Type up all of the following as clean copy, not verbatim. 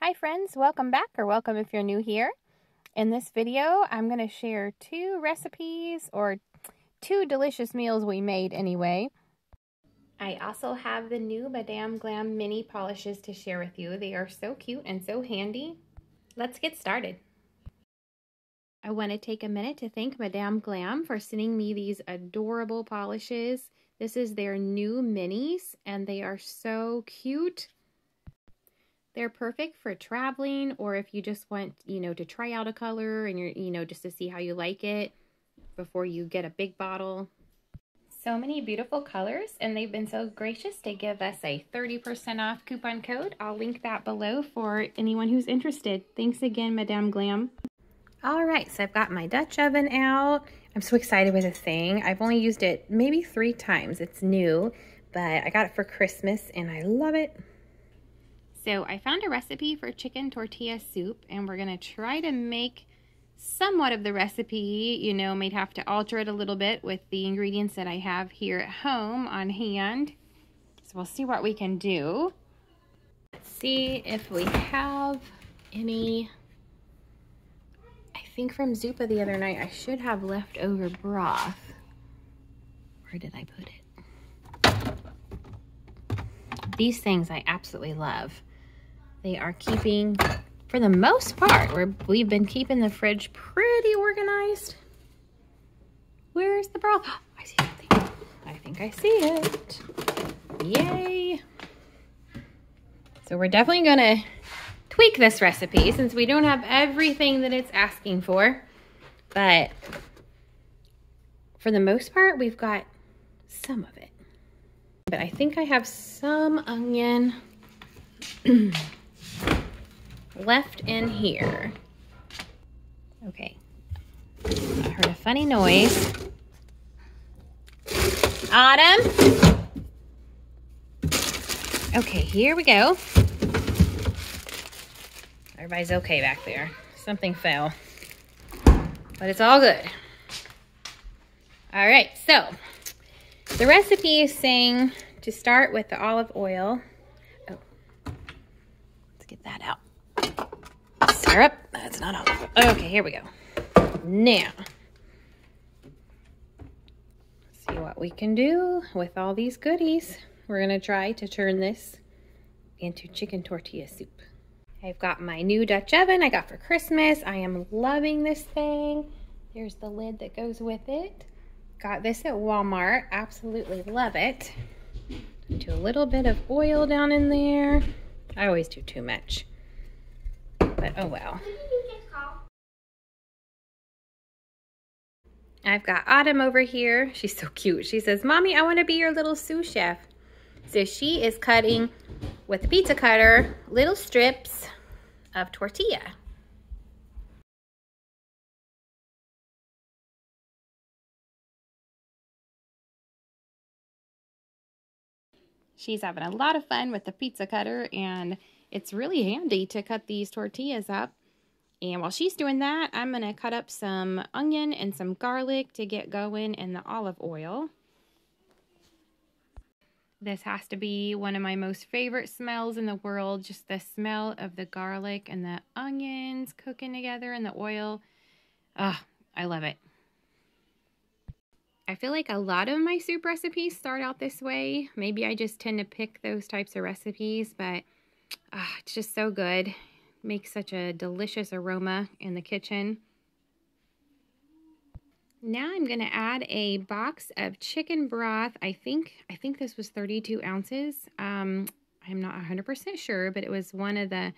Hi friends, welcome back, or welcome if you're new here. In this video, I'm going to share two recipes, or two delicious meals we made anyway. I also have the new Madame Glam mini polishes to share with you. They are so cute and so handy. Let's get started. I want to take a minute to thank Madame Glam for sending me these adorable polishes. This is their new minis, and they are so cute. They're perfect for traveling, or if you just want, to try out a color and you're, just to see how you like it before you get a big bottle. So many beautiful colors, and they've been so gracious to give us a 30% off coupon code. I'll link that below for anyone who's interested. Thanks again, Madame Glam. All right, so I've got my Dutch oven out. I'm so excited with this thing. I've only used it maybe 3 times. It's new, but I got it for Christmas and I love it. So I found a recipe for chicken tortilla soup, and we're gonna try to make somewhat of the recipe. Might have to alter it a little bit with the ingredients that I have here at home on hand. So we'll see what we can do. Let's see if we have any. I think from Zupa the other night, I should have leftover broth. Where did I put it? These things I absolutely love. They are keeping, for the most part, we've been keeping the fridge pretty organized. Where's the broth? Oh, I see something. I think I see it. Yay. So we're definitely gonna tweak this recipe since we don't have everything that it's asking for. But for the most part, we've got some of it. But I think I have some onion left in here. Okay. I heard a funny noise. Autumn. Okay, here we go. Everybody's okay back there. Something fell. But it's all good. All right, so the recipe is saying to start with the olive oil. Oh, let's get that out. Syrup. That's not olive oil. Okay, here we go. Now, let's see what we can do with all these goodies. We're gonna try to turn this into chicken tortilla soup. I've got my new Dutch oven I got for Christmas. I am loving this thing. There's the lid that goes with it. Got this at Walmart. Absolutely love it. Do a little bit of oil down in there. I always do too much, but oh well. I've got Autumn over here. She's so cute. She says, "Mommy, I want to be your little sous chef." So she is cutting with the pizza cutter little strips of tortilla. She's having a lot of fun with the pizza cutter, and it's really handy to cut these tortillas up. And while she's doing that, I'm going to cut up some onion and some garlic to get going in the olive oil. This has to be one of my most favorite smells in the world, just the smell of the garlic and the onions cooking together in the oil. Ah, I love it. I feel like a lot of my soup recipes start out this way. Maybe I just tend to pick those types of recipes, but it's just so good. Makes such a delicious aroma in the kitchen. Now I'm going to add a box of chicken broth. I think this was 32 ounces. I'm not 100% sure, but it was one of the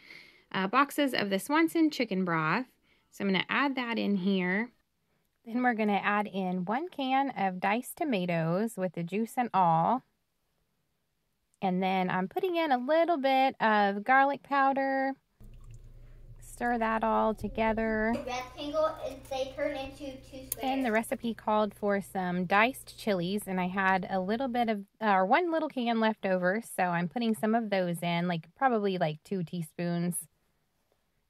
boxes of the Swanson chicken broth. So I'm going to add that in here. Then we're going to add in 1 can of diced tomatoes with the juice and all. And then I'm putting in a little bit of garlic powder. Stir that all together. The rectangle, they turn into 2 squares. And the recipe called for some diced chilies, and I had a little bit of, 1 little can left over, so I'm putting some of those in, probably 2 teaspoons.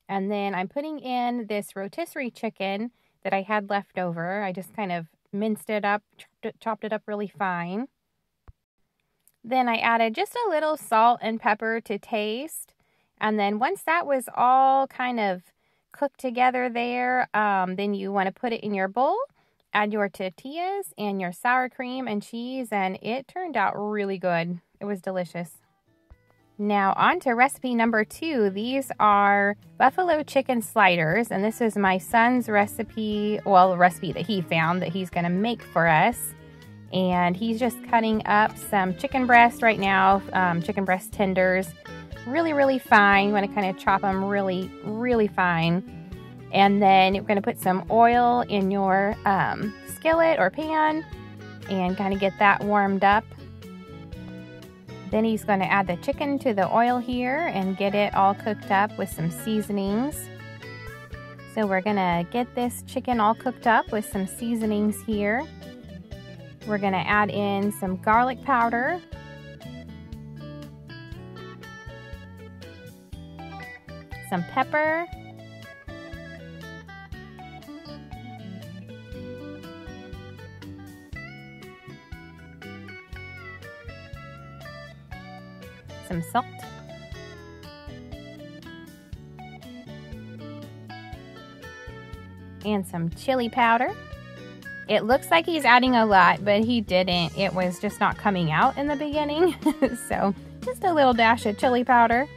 And then I'm putting in this rotisserie chicken that I had left over. I just kind of minced it up, chopped it up really fine. Then I added just a little salt and pepper to taste. And then once that was all kind of cooked together there, then you want to put it in your bowl, add your tortillas and your sour cream and cheese, and it turned out really good. It was delicious. Now on to recipe number 2. These are buffalo chicken sliders, and this is my son's recipe, well, the recipe that he found that he's going to make for us. And he's just cutting up some chicken breast right now, chicken breast tenders, really fine. You want to kind of chop them really fine. And then you're going to put some oil in your skillet or pan and kind of get that warmed up. Then he's going to add the chicken to the oil here and get it all cooked up with some seasonings. So we're going to get this chicken all cooked up with some seasonings here. We're going to add in some garlic powder, some pepper, some salt, and some chili powder. It looks like he's adding a lot, but he didn't. It was just not coming out in the beginning. So just a little dash of chili powder.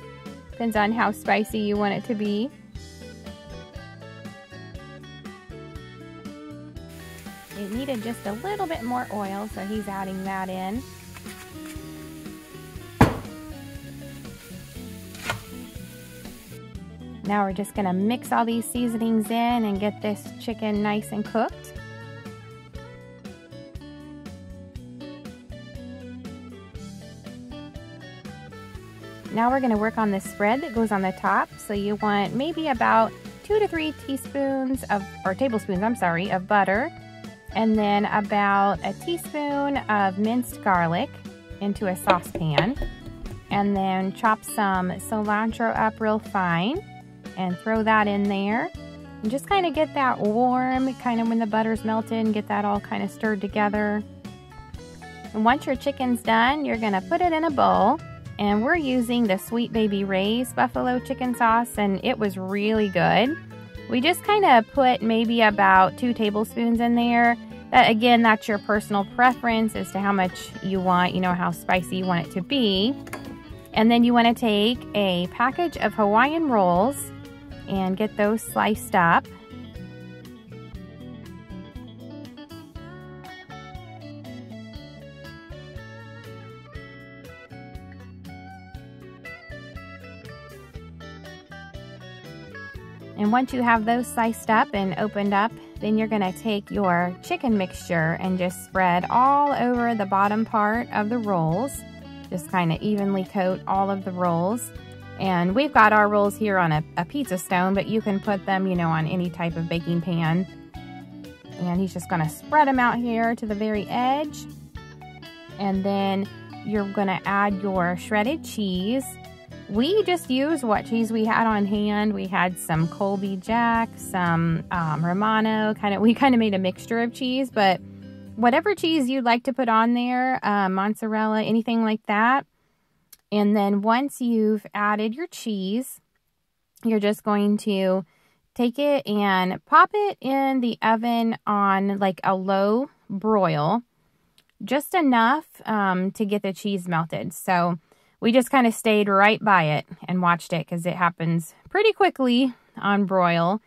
Depends on how spicy you want it to be. It needed just a little bit more oil, so he's adding that in. Now we're just going to mix all these seasonings in and get this chicken nice and cooked. Now we're going to work on the spread that goes on the top. So you want maybe about 2 to 3 tablespoons of butter, and then about a teaspoon of minced garlic into a saucepan, and then chop some cilantro up real fine and throw that in there. And just kind of get that warm, kind of when the butter's melted, and get that all kind of stirred together. And once your chicken's done, you're going to put it in a bowl. And we're using the Sweet Baby Ray's buffalo chicken sauce, and it was really good. We just kind of put maybe about 2 tablespoons in there. Again, that's your personal preference as to how much you want, how spicy you want it to be. And then you want to take a package of Hawaiian rolls and get those sliced up. And once you have those sliced up and opened up, then you're going to take your chicken mixture and just spread all over the bottom part of the rolls. Just kind of evenly coat all of the rolls. And we've got our rolls here on a pizza stone, but you can put them, on any type of baking pan. And he's just going to spread them out here to the very edge. And then you're going to add your shredded cheese. We just used what cheese we had on hand. We had some Colby Jack, some Romano. We kind of made a mixture of cheese, but whatever cheese you'd like to put on there, mozzarella, anything like that. And then once you've added your cheese, you're just going to take it and pop it in the oven on like a low broil, just enough to get the cheese melted. So we just kind of stayed right by it and watched it because it happens pretty quickly on broil.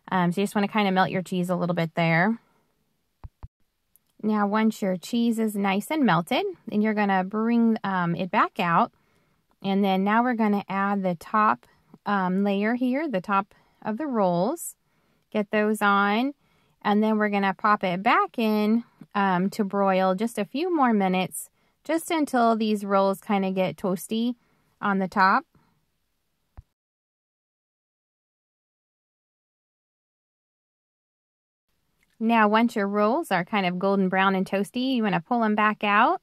So you just want to kind of melt your cheese a little bit there. Now, once your cheese is nice and melted, then you're going to bring it back out. And then now we're going to add the top layer here, the top of the rolls. Get those on. And then we're going to pop it back in to broil just a few more minutes, just until these rolls kind of get toasty on the top. Now, once your rolls are kind of golden brown and toasty, you want to pull them back out.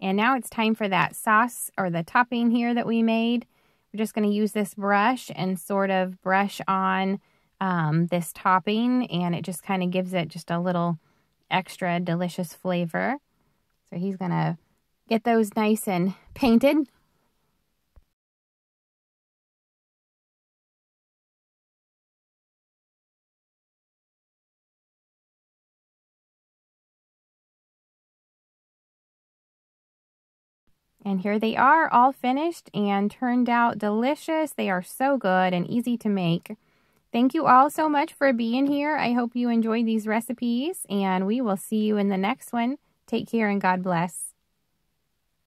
And now it's time for that sauce or the topping here that we made. We're just going to use this brush and sort of brush on this topping, and it just kind of gives it just a little extra delicious flavor. So he's going to get those nice and painted. And here they are, all finished and turned out delicious. They are so good and easy to make. Thank you all so much for being here. I hope you enjoyed these recipes, and we will see you in the next one. Take care and God bless.